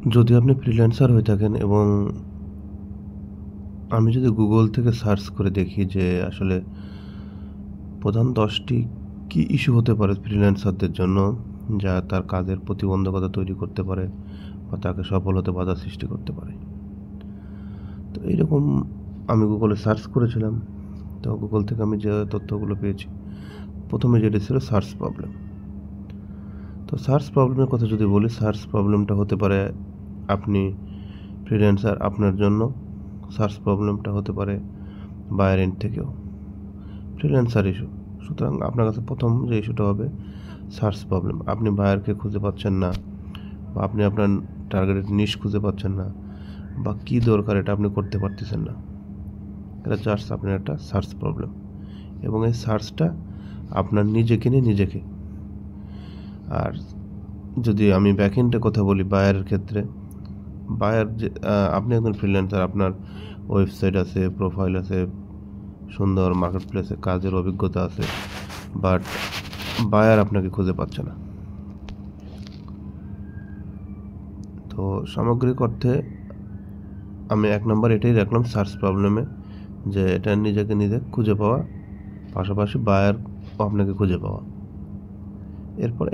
যদি আপনি ফ্রিল্যান্সার হয়ে থাকেন এবং আমি যদি গুগল থেকে সার্চ করে দেখি যে আসলে প্রধান 10টি কী ইস্যু হতে পারে ফ্রিল্যান্সারদের জন্য, যা তার কাজের প্রতিবন্ধকতা তৈরি করতে পারে বা তাকে সফল হতে বাধা সৃষ্টি করতে পারে। তো এইরকম আমি গুগলে সার্চ করেছিলাম। তো গুগল থেকে আমি যে তথ্যগুলো পেয়েছি, প্রথমে যেটি ছিল সার্চ প্রবলেম। তো সার্চ প্রবলেমের কথা যদি বলি, সার্চ প্রবলেমটা হতে পারে আপনি ফ্রিল্যান্সার, আপনার জন্য সার্চ প্রবলেমটা হতে পারে বায়ার এন্ড থেকেও ফ্রিল্যান্সার ইস্যু। সুতরাং আপনার কাছে প্রথম যে ইস্যুটা হবে সার্চ প্রবলেম। আপনি বায়ারকে খুঁজে পাচ্ছেন না, বা আপনি আপনার টার্গেটেড নিশ খুঁজে পাচ্ছেন না, বা কী দরকার এটা আপনি করতে পারতেছেন না। এটা জাস্ট আপনার একটা সার্চ প্রবলেম, এবং এই সার্চটা আপনার নিজেকে নিয়ে নিজেকে। আর যদি আমি ব্যাকএন্ডে কথা বলি বায়ারের ক্ষেত্রে, বায়ার যে আপনি একজন ফ্রিল্যান্সার, আপনার ওয়েবসাইট আছে, প্রোফাইল আছে, সুন্দর মার্কেট প্লেসে কাজের অভিজ্ঞতা আছে, বাট বায়ার আপনাকে খুঁজে পাচ্ছে না। তো সামগ্রিক অর্থে আমি 1 নম্বর এটাই রাখলাম সার্চ প্রবলেমে, যে এটা নিজেকে নিজে খুঁজে পাওয়া, পাশাপাশি বায়ার আপনাকে খুঁজে পাওয়া। এরপর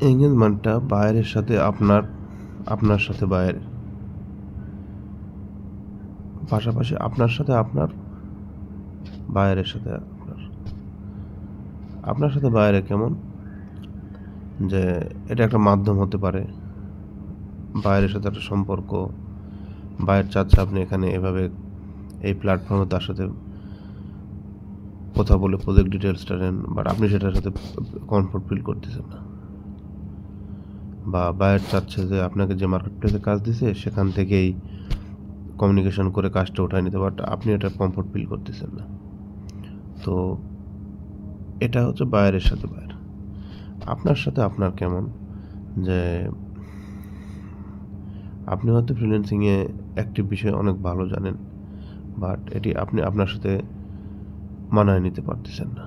এঙ্গেজমেন্টটা বায়ারের সাথে আপনার সাথে বায়ারের, পাশাপাশি আপনার সাথে আপনার, বায়ারের সাথে আপনার সাথে বায়ারের কেমন, যে এটা একটা মাধ্যম হতে পারে বায়ারের সাথে একটা সম্পর্ক। বায়ার চাচ্ছে আপনি এখানে এভাবে এই প্ল্যাটফর্মে তার সাথে কথা বলে প্রজেক্ট ডিটেলসটা নেন, বাট আপনি সেটার সাথে কমফোর্ট ফিল করতেছেন না। বা বায়ার চাচ্ছে যে আপনাকে যে মার্কেট প্লেসে কাজ দিছে সেখান থেকেই কমিউনিকেশন করে কাজটা উঠায় নিতে, বাট আপনি এটা কমফোর্ট ফিল করতেছেন না। তো এটা হচ্ছে বায়ারের সাথে বায়ার। আপনার সাথে আপনার কেমন, যে আপনি হয়তো ফ্রিল্যান্সিংয়ে একটি বিষয় অনেক ভালো জানেন, বাট এটি আপনি আপনার সাথে মানায় নিতে পারতেছেন না।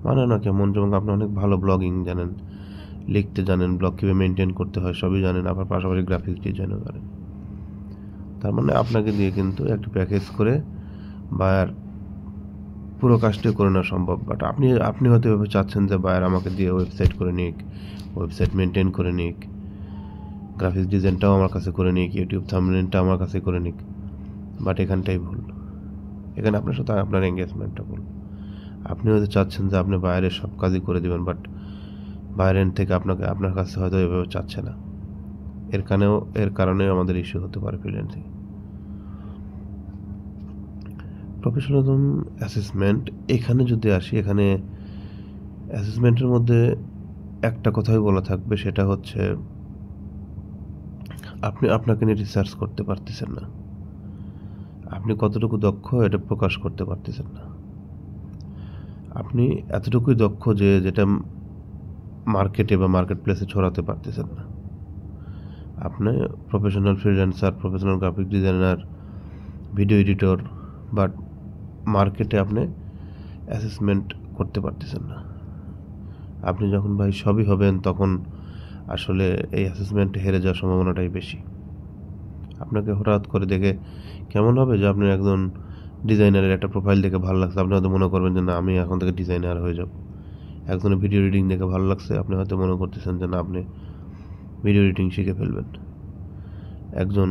মানায় না কেমন, যেমন আপনি অনেক ভালো ব্লগিং জানেন, লিখতে জানেন, ব্লগ কীভাবে মেনটেন করতে হয় সবই জানেন, আবার পাশাপাশি গ্রাফিক্স ডিজাইনও জানেন। তার মানে আপনাকে দিয়ে কিন্তু একটা প্যাকেজ করে বায়ার পুরো কাজটি করে নেওয়া সম্ভব। বাট আপনি হয়তো এভাবে চাচ্ছেন যে বায়ার আমাকে দিয়ে ওয়েবসাইট করে নিক, ওয়েবসাইট মেনটেন করে নিক, গ্রাফিক্স ডিজাইনটাও আমার কাছে করে নিক, ইউটিউব থাম্বনেইলটা আমার কাছে করে নিক। বাট এখানটাই ভুল, এখানে আপনার সাথে আপনার এঙ্গেজমেন্টটা ভুল। আপনি হয়তো চাচ্ছেন যে আপনি বায়ারের সব কাজই করে দেবেন, বাট বায়ার এন্ড থেকে আপনার কাছে হয়তো এভাবে চাচ্ছে না। এর কারণেও আমাদের ইস্যু হতে পারে ফ্রিল্যান্সিং। প্রফেশনালিজম অ্যাসেসমেন্ট, এখানে যদি আসি, এখানে অ্যাসেসমেন্টের মধ্যে একটা কথাই বলা থাকবে, সেটা হচ্ছে আপনি আপনাকে নিয়ে রিসার্চ করতে পারতেছেন না। আপনি কতটুকু দক্ষ এটা প্রকাশ করতে পারতেছেন না। আপনি এতটুকুই দক্ষ যে যেটা মার্কেটে বা মার্কেট প্লেসে ছড়াতে পারতেছেন না। আপনি professional freelancer, professional graphic designer, video editor, but মার্কেটে আপনি অ্যাসেসমেন্ট করতে পারতেছেন না। আপনি যখন ভাই সবই হবেন, তখন আসলে এই অ্যাসেসমেন্টে হেরে যাওয়ার সম্ভাবনাটাই বেশি। আপনাকে হঠাৎ করে দেখে কেমন হবে, যে আপনি একজন ডিজাইনারের একটা প্রোফাইল দেখে ভালো লাগছে, আপনি হয়তো মনে করবেন যে না, আমি এখন থেকে ডিজাইনার হয়ে যাব। একজনের ভিডিও এডিটিং দেখে ভালো লাগছে, আপনি হয়তো মনে করতেছেন যে না, আপনি ভিডিও এডিটিং শিখে ফেলবেন। একজন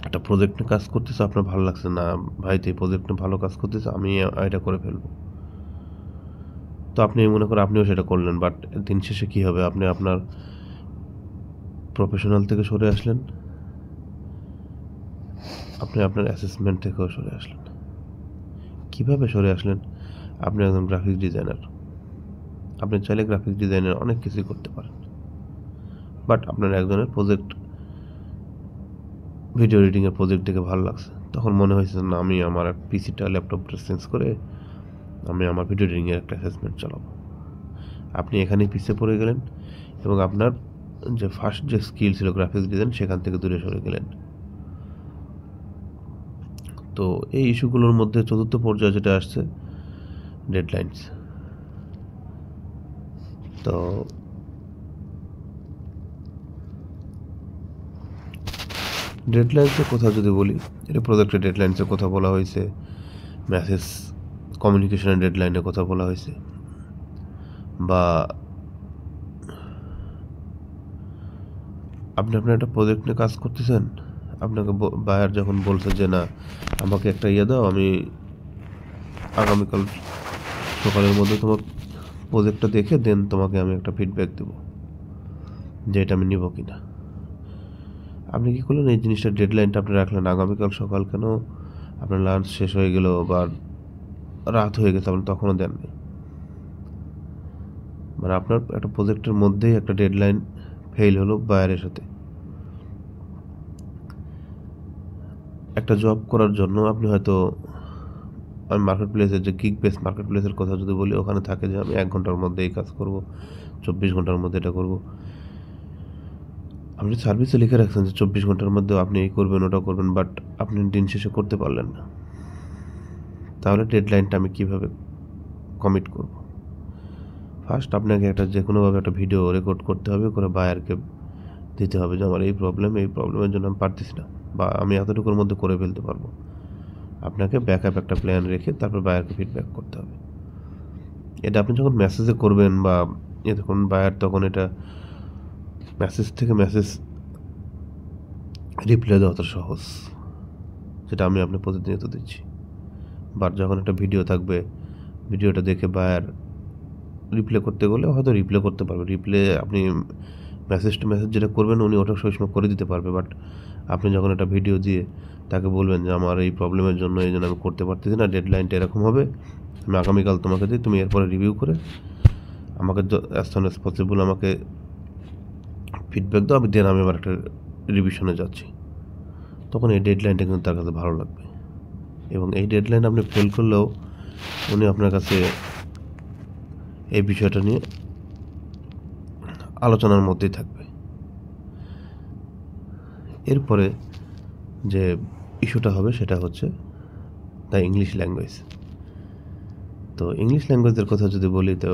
একটা প্রজেক্ট নিয়ে কাজ করতেছে, আপনার ভালো লাগছে, না ভাই তো এই প্রজেক্ট নিয়ে ভালো কাজ করতেছে, আমি এটা করে ফেলবো। তো আপনি মনে করেন আপনিও সেটা করলেন, বাট দিন শেষে কী হবে, আপনি আপনার প্রফেশনাল থেকে সরে আসলেন, আপনি আপনার অ্যাসেসমেন্ট থেকেও সরে আসলেন। কীভাবে সরে আসলেন? আপনি একজন গ্রাফিক্স ডিজাইনার, আপনি চাইলে গ্রাফিক্স ডিজাইনার অনেক কিছুই করতে পারেন, বাট আপনার একজনের প্রজেক্ট, ভিডিও এডিটিংয়ের প্রজেক্ট দেখে ভালো লাগছে, তখন মনে হয়েছে না, আমি আমার পিসিটা ল্যাপটপটা চেঞ্জ করে আমি আমার ভিডিও এডিটিংয়ের একটা অ্যাসেসমেন্ট চালাবো। আপনি এখানেই পিছিয়ে পড়ে গেলেন, এবং আপনার যে ফার্স্ট যে স্কিল ছিল গ্রাফিক্স ডিজাইন, সেখান থেকে দূরে সরে গেলেন। তো এই ইস্যুগুলোর মধ্যে চতুর্থ পর্যায়ে যেটা আসছে, ডেডলাইনস। তো ডেডলাইন্সের কথা যদি বলি, এটা প্রজেক্টের ডেডলাইন্সের কথা বলা হয়েছে, মেসেজ কমিউনিকেশনের ডেডলাইনের কথা বলা হয়েছে, বা আপনি আপনার একটা প্রজেক্ট নিয়ে কাজ করতেছেন, আপনাকে বায়ার যখন বলছে যে না আমাকে একটা দাও, আমি আগামীকাল সকালের মধ্যে তোমার প্রজেক্টটা দেখে দেন তোমাকে আমি একটা ফিডব্যাক দেবো যে এটা আমি নিব কিনা। আপনি কী করলেন, এই জিনিসটার ডেডলাইনটা আপনি রাখলেন আগামীকাল সকাল, কেন আপনার লাঞ্চ শেষ হয়ে গেল বা রাত হয়ে গেছে, আপনি তখনও দেননি। মানে আপনার একটা প্রজেক্টের মধ্যেই একটা ডেডলাইন ফেল হলো বায়ারের সাথে। একটা জব করার জন্য আপনি হয়তো, আমি মার্কেট প্লেসের যে গিগ বেস মার্কেট প্লেসের কথা যদি বলি, ওখানে থাকে যে আমি 1 ঘন্টার মধ্যে এই কাজ করব, 24 ঘন্টার মধ্যে এটা করব। আপনি সার্ভিসে লিখে রাখছেন যে 24 ঘন্টার মধ্যে আপনি এই করবেন ওটা করবেন, বাট আপনি দিন শেষে করতে পারলেন না। তাহলে ডেডলাইনটা আমি কীভাবে কমিট করব? ফার্স্ট আপনাকে একটা যে কোনোভাবে একটা ভিডিও রেকর্ড করতে হবে, করে বায়ারকে দিতে হবে যে আমার এই প্রবলেমের জন্য আমি পারতেছি না, বা আমি এতটুকুর মধ্যে করে ফেলতে পারবো। আপনাকে ব্যাকআপ একটা প্ল্যান রেখে তারপর বায়ারকে ফিডব্যাক করতে হবে। এটা আপনি যখন মেসেজে করবেন বা যখন বায়ার, তখন এটা মেসেজ থেকে মেসেজ রিপ্লাই দেওয়া তো সহজ, যেটা আমি আপনি প্রতিনিয়ত দিচ্ছি। বাট যখন একটা ভিডিও থাকবে, ভিডিওটা দেখে বায়ার রিপ্লে করতে গেলে হয়তো রিপ্লে করতে পারবে, রিপ্লে আপনি মেসেজ টু মেসেজ যেটা করবেন উনি ওটা সেই সময় করে দিতে পারবে। বাট আপনি যখন একটা ভিডিও দিয়ে তাকে বলবেন যে আমার এই প্রবলেমের জন্য এই জন্য আমি করতে পারতেছি না, ডেডলাইনটা এরকম হবে, আমি আগামীকাল তোমাকে দিই, তুমি এরপরে রিভিউ করে আমাকে অ্যাজ সুন অ্যাজ পসিবল আমাকে ফিডব্যাক দাও, আমি দেন আমি আবার একটা রিভিশনে যাচ্ছি। তখন এই ডেডলাইনটা কিন্তু তার কাছে ভালো লাগবে, এবং এই ডেডলাইন আপনি ফেল করলেও উনি আপনার কাছে এই বিষয়টা নিয়ে আলোচনার মধ্যেই থাকবে। এরপরে যে ইস্যুটা হবে সেটা হচ্ছে দ্য ইংলিশ ল্যাঙ্গুয়েজ। তো ইংলিশ ল্যাঙ্গুয়েজের কথা যদি বলি, তো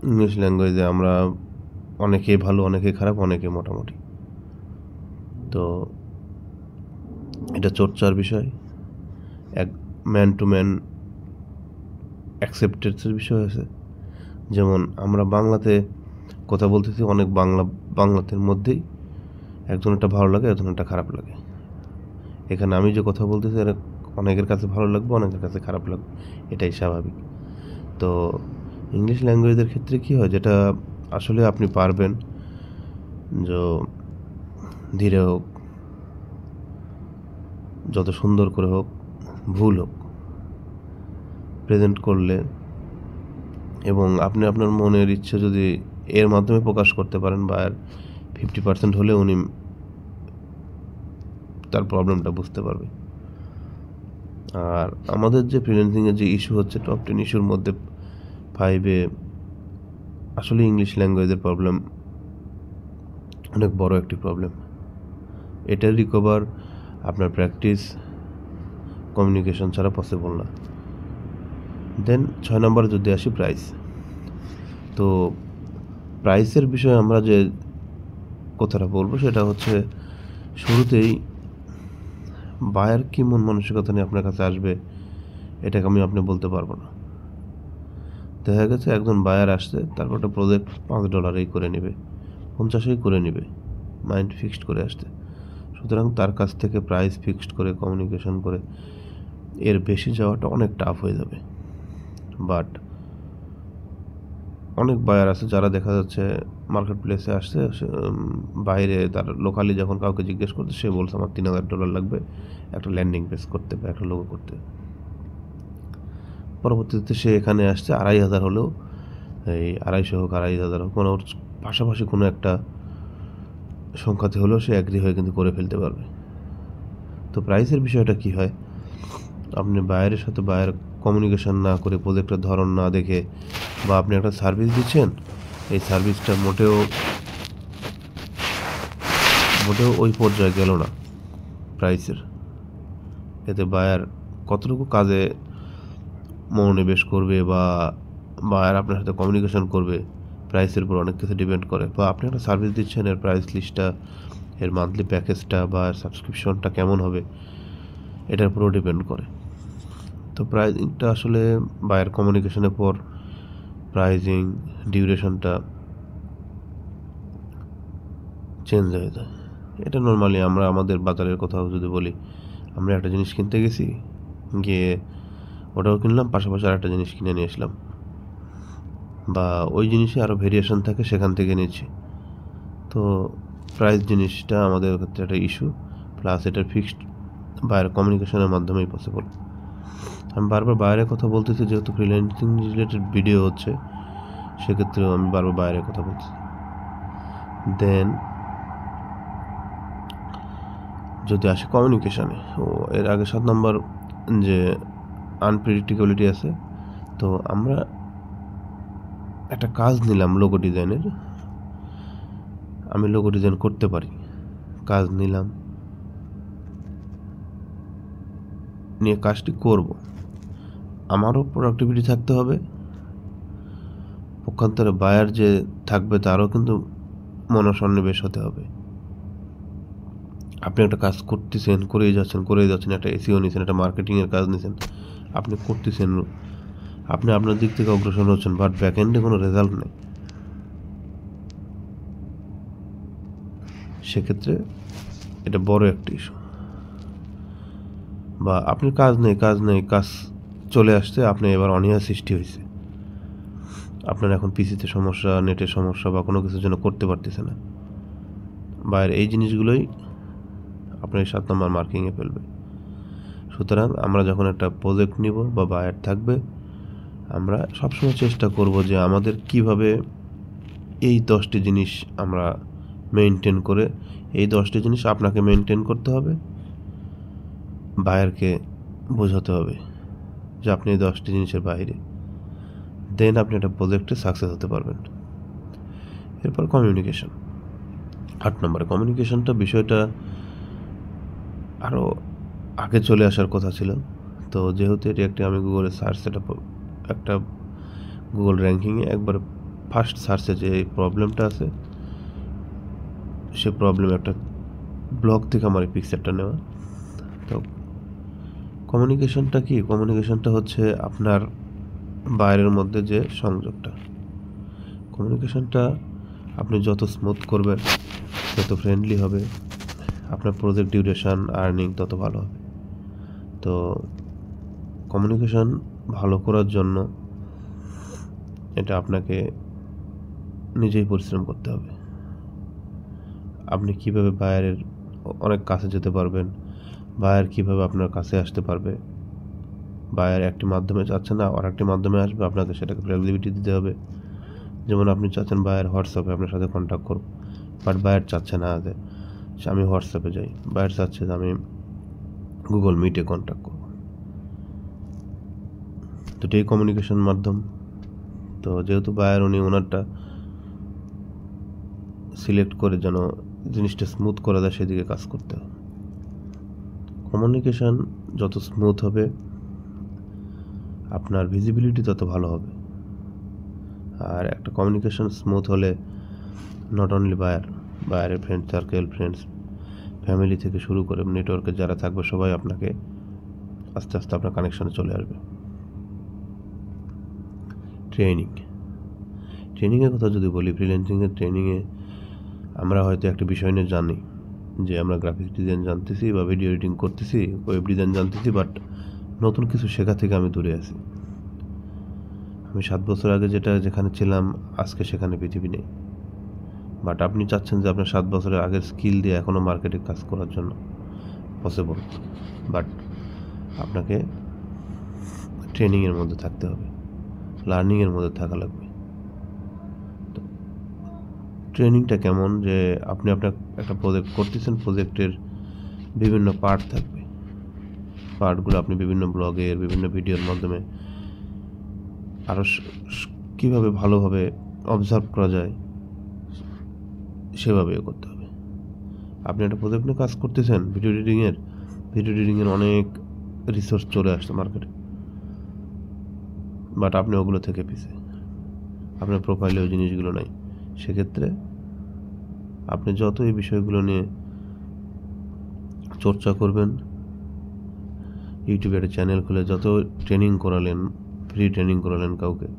ইংলিশ ল্যাঙ্গুয়েজে আমরা অনেকেই ভালো, অনেকেই খারাপ, অনেকে মোটামুটি। তো এটা চর্চার বিষয়, এক ম্যান টু ম্যান অ্যাকসেপ্টেন্সের বিষয় আছে। যেমন আমরা বাংলাতে কথা বলতেছি, অনেক বাংলাতের মধ্যেই একজনেরটা ভালো লাগে, একজনেরটা খারাপ লাগে। এখানে আমি যে কথা বলতেছি এটা অনেকের কাছে ভালো লাগবে, অনেকের কাছে খারাপ লাগবে, এটাই স্বাভাবিক। তো ইংলিশ ল্যাঙ্গুয়েজের ক্ষেত্রে কী হয়, যেটা আসলে আপনি পারবেন, যে ধীরে হোক, যত সুন্দর করে হোক, ভুল হোক, প্রেজেন্ট করলে এবং আপনি আপনার মনের ইচ্ছে যদি এর মাধ্যমে প্রকাশ করতে পারেন, বা 50% হলে উনি তার প্রবলেমটা বুঝতে পারবে। আর আমাদের যে ফ্রিল্যান্সিংয়ের যে ইস্যু হচ্ছে, টপ 10 ইস্যুর মধ্যে 5-এ আসলে ইংলিশ ল্যাঙ্গুয়েজের প্রবলেম অনেক বড় একটি প্রবলেম। এটা রিকভার আপনার প্র্যাকটিস, কমিউনিকেশন ছাড়া পসিবল না। দেন 6 নম্বরে যদি আসি, প্রাইস। তো প্রাইসের বিষয়ে আমরা যে কথাটা বলবো সেটা হচ্ছে, শুরুতেই বায়ার কি মন মানসিকতা নিয়ে আপনার কাছে আসবে এটাকে আপনি বলতে পারবো না। দেখা গেছে একজন বায়ার আসছে, তারপর একটা প্রজেক্ট $5 করে নেবে, 50 করে নেবে, মাইন্ড ফিক্সড করে আসতে। সুতরাং তার কাছ থেকে প্রাইস ফিক্সড করে কমিউনিকেশন করে এর বেশি যাওয়াটা অনেক টাফ হয়ে যাবে। বাট অনেক বায়ার আছে যারা দেখা যাচ্ছে মার্কেট প্লেসে আসছে, বাইরে তার লোকালি যখন কাউকে জিজ্ঞেস করতে, সে বলছে আমার $3000 লাগবে একটা ল্যান্ডিং পেজ করতে বা একটা লোগো করতে। পরবর্তীতে সে এখানে আসছে 2500 হলেও, এই 250 হোক 2500 হোক, মানে ওর পাশাপাশি কোনো একটা সংখ্যাতে হলেও সে অ্যাগ্রি হয়ে কিন্তু করে ফেলতে পারবে। তো প্রাইসের বিষয়টা কি হয়, আপনি বায়ারের সাথে বায়ার কমিউনিকেশন না করে, প্রজেক্টের ধরন না দেখে, বা আপনি একটা সার্ভিস দিচ্ছেন, এই সার্ভিসটা মোটেও ওই পর্যায়ে গেল না প্রাইসের, এতে বায়ার কতটুকু কাজে মনোনিবেশ করবে বা বায়ার আপনার সাথে কমিউনিকেশন করবে, প্রাইসের উপর অনেক কিছু ডিপেন্ড করে। বা আপনি একটা সার্ভিস দিচ্ছেন, এর প্রাইস লিস্টটা, এর মান্থলি প্যাকেজটা বা সাবস্ক্রিপশনটা কেমন হবে, এটার উপরও ডিপেন্ড করে। তো প্রাইসিংটা আসলে বায়ার কমিউনিকেশনের পর প্রাইজিং ডিউরেশনটা চেঞ্জ হয়ে যায়। এটা নর্মালি আমরা আমাদের বাজারের কথাও যদি বলি, আমরা একটা জিনিস কিনতে গেছি, গিয়ে ওটাও কিনলাম, পাশাপাশি আর একটা জিনিস কিনে নিয়ে আসলাম, বা ওই জিনিসে আরও ভেরিয়েশন থাকে, সেখান থেকে নিচ্ছি। তো প্রাইস জিনিসটা আমাদের ক্ষেত্রে একটা ইস্যু, প্লাস এটার ফিক্সড বায়ার কমিউনিকেশনের মাধ্যমেই পসিবল। আমি বারবার বাইরের কথা বলতেছি, যেহেতু ফ্রিল্যান্সিং রিলেটেড ভিডিও হচ্ছে, সেক্ষেত্রেও আমি বারবার বাইরের কথা বলতেছি। দেন যদি আসে কমিউনিকেশানে, ও এর আগে 7 নম্বর যে আনপ্রেডিক্টেবিলিটি আছে। তো আমরা একটা কাজ নিলাম লোগো ডিজাইনের, আমি লোগো ডিজাইন করতে পারি, কাজ নিলাম, নিয়ে কাজটি করব, আমারও প্রোডাক্টিভিটি থাকতে হবে, পক্ষান্তরে বায়ার যে থাকবে তারও কিন্তু মনসন্নিবেশ হতে হবে। আপনি একটা কাজ করতেছেন, করেই যাচ্ছেন, একটা এসিও নিয়েছেন, একটা মার্কেটিংয়ের কাজ নিয়েছেন, আপনি করতেছেন, আপনি আপনার দিক থেকে অগ্রসর হচ্ছেন, বাট ব্যাক এন্ডে কোনো রেজাল্ট নেই। সেক্ষেত্রে এটা বড় একটা ইস্যু। বা আপনি কাজ নেই, চলে আসছে, আপনি এবার অনীহা সৃষ্টি হয়েছে, আপনার এখন পিসিতে সমস্যা, নেটের সমস্যা, বা কোনো কিছুর জন্য করতে পারতেছে না। বাইরের এই জিনিসগুলোই আপনার 7 নম্বর মার্কিংয়ে ফেলবে। সুতরাং আমরা যখন একটা প্রজেক্ট নিব বা বায়ার থাকবে, আমরা সবসময় চেষ্টা করব যে আমাদের কিভাবে এই 10টি জিনিস আমরা মেনটেন করে, এই 10টি জিনিস আপনাকে মেনটেন করতে হবে, বায়ারকে বোঝাতে হবে যে আপনি এই 10টি জিনিসের বাইরে, দেন আপনি একটা প্রজেক্টে সাকসেস হতে পারবেন। এরপর কমিউনিকেশন, 8 নম্বরে কমিউনিকেশনটা বিষয়টা আরও আগে চলে আসার কথা ছিল। তো যেহেতু এটি একটি, আমি গুগলে সার্চ, একটা গুগল র্যাঙ্কিংয়ে একবার ফার্স্ট সার্চে যে প্রবলেমটা আছে, সে প্রবলেম একটা ব্লগ থেকে আমার এই পিকচারটা নেওয়া। তো কমিউনিকেশনটা কি? কমিউনিকেশনটা হচ্ছে আপনার বাইরের মধ্যে যে সংযোগটা। কমিউনিকেশনটা আপনি যত স্মুথ করবেন, যত ফ্রেন্ডলি হবে, আপনার প্রজেক্ট ডিউরেশন, আর্নিং তত ভালো হবে। তো কমিউনিকেশন ভালো করার জন্য এটা আপনাকে নিজেই পরিশ্রম করতে হবে। আপনি কিভাবে বায়ারের অনেক কাছে যেতে পারবেন, বায়ার কিভাবে আপনার কাছে আসতে পারবে, বায়ার একটি মাধ্যমে চাচ্ছে না আর একটি মাধ্যমে আসবে, আপনাকে সেটাকে ফ্লেক্সিবিলিটি দিতে হবে। যেমন আপনি চাচ্ছেন বায়ার হোয়াটসঅ্যাপে আপনার সাথে কন্ট্যাক্ট করব, বাট বায়ার চাচ্ছে না যে আমি হোয়াটসঅ্যাপে যাই, বায়ার চাচ্ছে যে আমি গুগল মিটে কন্ট্যাক্ট করব। তো এটাই কমিউনিকেশন মাধ্যম। তো যেহেতু বায়ার উনি ওনারটা সিলেক্ট করে যেন জিনিসটা স্মুথ করা যায়, সেদিকে কাজ করতে হবে। কমিউনিকেশন যত স্মুথ হবে, আপনার ভিজিবিলিটি তত ভালো হবে। আর একটা কমিউনিকেশন স্মুথ হলে নট অনলি বায়ারের ফ্রেন্ড সার্কেল, ফ্রেন্ডস, ফ্যামিলি থেকে শুরু করে নেটওয়ার্কে যারা থাকবে, সবাই আপনাকে আস্তে আস্তে আপনার কানেকশনে চলে আসবে। ট্রেনিংয়ের কথা যদি বলি, ফ্রিল্যান্সিংয়ের ট্রেনিংয়ে আমরা হয়তো একটা বিষয় নিয়ে জানি যে আমরা গ্রাফিক্স ডিজাইন জানতেছি বা ভিডিও এডিটিং করতেছি, ওয়েব ডিজাইন জানতেছি, বাট নতুন কিছু শেখা থেকে আমি দূরে আছি। আমি 7 বছর আগে যেখানে ছিলাম, আজকে সেখানে পৃথিবী নেই। বাট আপনি চাচ্ছেন যে আপনার 7 বছরের আগের স্কিল দিয়ে এখনও মার্কেটে কাজ করার জন্য পসিবল, বাট আপনাকে ট্রেনিংয়ের মধ্যে থাকতে হবে, লার্নিংয়ের মধ্যে থাকা লাগবে। তো ট্রেনিংটা কেমন, যে আপনি আপনার একটা প্রজেক্ট করতেছেন, প্রজেক্টের বিভিন্ন পার্ট থাকবে, পার্টগুলো আপনি বিভিন্ন ব্লগের, বিভিন্ন ভিডিওর মাধ্যমে আরও কীভাবে ভালোভাবে অবজার্ভ করা যায় সেভাবে করতে হবে। আপনি একটা প্রজেক্ট নিয়ে কাজ করতেছেন, ভিডিও এডিটিংয়ের অনেক রিসোর্স চলে আসছে মার্কেটে। বাট আপনি ওগুলো থেকে পিছিয়ে, আপনার প্রোফাইলে ওই জিনিসগুলো নাই। সেক্ষেত্রে আপনি যত এই বিষয়গুলো নিয়ে চর্চা করবেন, ইউটিউবে একটা চ্যানেল খুলে যত ট্রেনিং করালেন, ফ্রি ট্রেনিং করালেন কাউকে,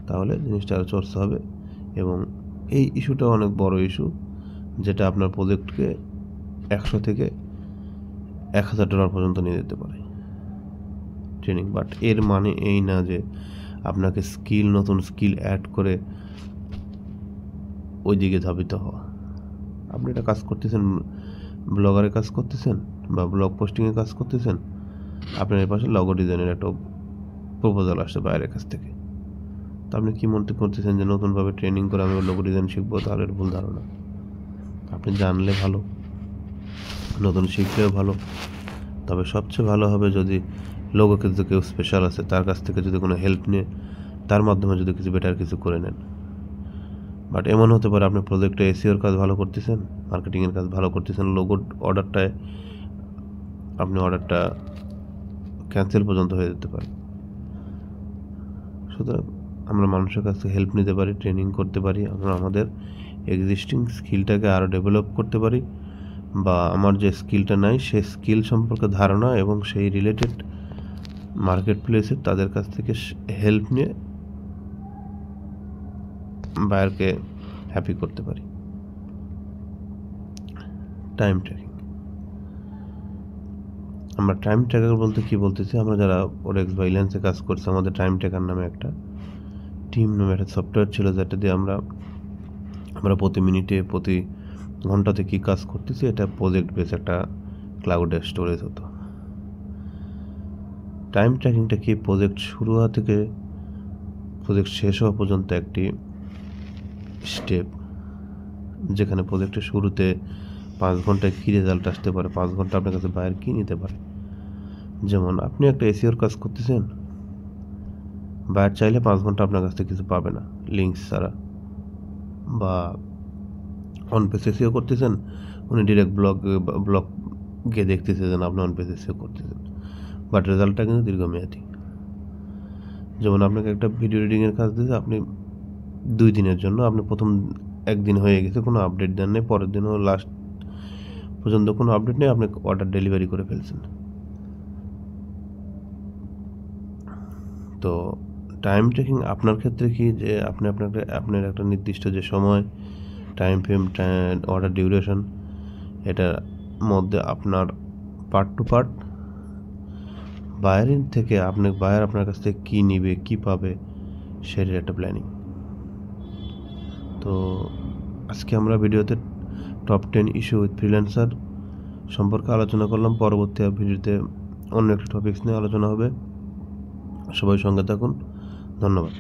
তাহলে জিনিসটা আরও চর্চা হবে। এবং এই ইস্যুটা অনেক বড় ইস্যু, যেটা আপনার প্রজেক্টকে 100 থেকে $1000 পর্যন্ত নিয়ে যেতে পারে ট্রেনিং। বাট এর মানে এই না যে আপনাকে নতুন স্কিল অ্যাড করে ওই দিকে ধাবিত হওয়া। আপনি এটা কাজ করতেছেন, ব্লগারে কাজ করতেছেন বা ব্লগ পোস্টিংয়ে কাজ করতেছেন, আপনার এর পাশে লগো ডিজাইনের একটা প্রপোজাল আসছে বাইরের কাছ থেকে। তো আপনি কি মনে করতেছেন যে নতুনভাবে ট্রেনিং করে আমি লগো ডিজাইন শিখবো? তাহলে এটা ভুল ধারণা। আপনি জানলে ভালো, নতুন শিখলেও ভালো। তবে সবচেয়ে ভালো হবে যদি লোগোকে যে কেউ স্পেশাল আছে তার কাছ থেকে যদি কোনো হেল্প নিয়ে তার মাধ্যমে যদি কিছু বেটার কিছু করে নেন। বাট এমন হতে পারে আপনি প্রজেক্টে এসইওর কাজ ভালো করতেছেন, মার্কেটিংয়ের কাজ ভালো করতেছেন, লোগোর অর্ডারটায় আপনি অর্ডারটা ক্যান্সেল পর্যন্ত হয়ে যেতে পারে। সুতরাং আমরা মানুষের কাছ থেকে হেল্প নিতে পারি, ট্রেনিং করতে পারি, আমরা আমাদের এক্সিস্টিং স্কিলটাকে আরও ডেভেলপ করতে পারি, বা আমার যে স্কিলটা নাই সেই স্কিল সম্পর্কে ধারণা এবং সেই রিলেটেড মার্কেট প্লেসে তাদের কাছ থেকে হেল্প নিয়ে বায়ারকে হ্যাপি করতে পারি। টাইম ট্র্যাকিং, আমরা টাইম ট্র্যাকার বলতে কি বলতেছি, আমরা যারা ওরেক্স বা ইল্যান্সে কাজ করছি, আমাদের টাইম ট্র্যাকার নামে একটা টিম নামে একটা সফটওয়্যার ছিল, যেটা দিয়ে আমরা প্রতি মিনিটে প্রতি ঘন্টাতে কী কাজ করতেছি এটা প্রজেক্ট বেস একটা ক্লাউডে স্টোরেজ হতো। টাইম ট্র্যাকিংটা কি, প্রজেক্ট শুরু হওয়া থেকে প্রজেক্ট শেষ হওয়া পর্যন্ত একটি স্টেপ, যেখানে প্রজেক্টের শুরুতে 5 ঘন্টায় কী রেজাল্ট আসতে পারে, 5 ঘন্টা আপনার কাছে বায়ার কী নিতে পারে। যেমন আপনি একটা এসইওর কাজ করতেছেন, বায়ার চাইলে 5 ঘন্টা আপনার কাছ থেকে কিছু পাবে না লিঙ্কস ছাড়া, বা অন পেজ এসইও করতেছেন, উনি ডিরেক্ট ব্লগে দেখতেছেন আপনি অন পেজ এসইও করতেছেন, বাট রেজাল্টটা কিন্তু দীর্ঘমেয়াদী। যেমন আপনাকে একটা ভিডিও এডিটিংয়ের কাজ দিয়েছে, আপনি 2 দিনের জন্য, আপনি প্রথম 1 দিন হয়ে গেছে, কোনো আপডেট দেন নেই, পরের দিনও লাস্ট পর্যন্ত কোনো আপডেট নেই, আপনি অর্ডার ডেলিভারি করে ফেলছেন। তো টাইম ট্র্যাকিং আপনার ক্ষেত্রে কি, যে আপনার একটা নির্দিষ্ট যে সময়, টাইম ফ্রেম, অর্ডার ডিউরেশন, এটার মধ্যে আপনার পার্ট টু পার্ট বায়ারের থেকে বায়ার আপনার কাছ থেকে কী নিবে, কী পাবে, সেটার একটা প্ল্যানিং। তো আজকে আমরা ভিডিওতে টপ 10 ইস্যু উইথ ফ্রিল্যান্সার সম্পর্কে আলোচনা করলাম। পরবর্তী ভিডিওতে অন্য একটা টপিকস নিয়ে আলোচনা হবে। সবাই সঙ্গে থাকুন, ধন্যবাদ।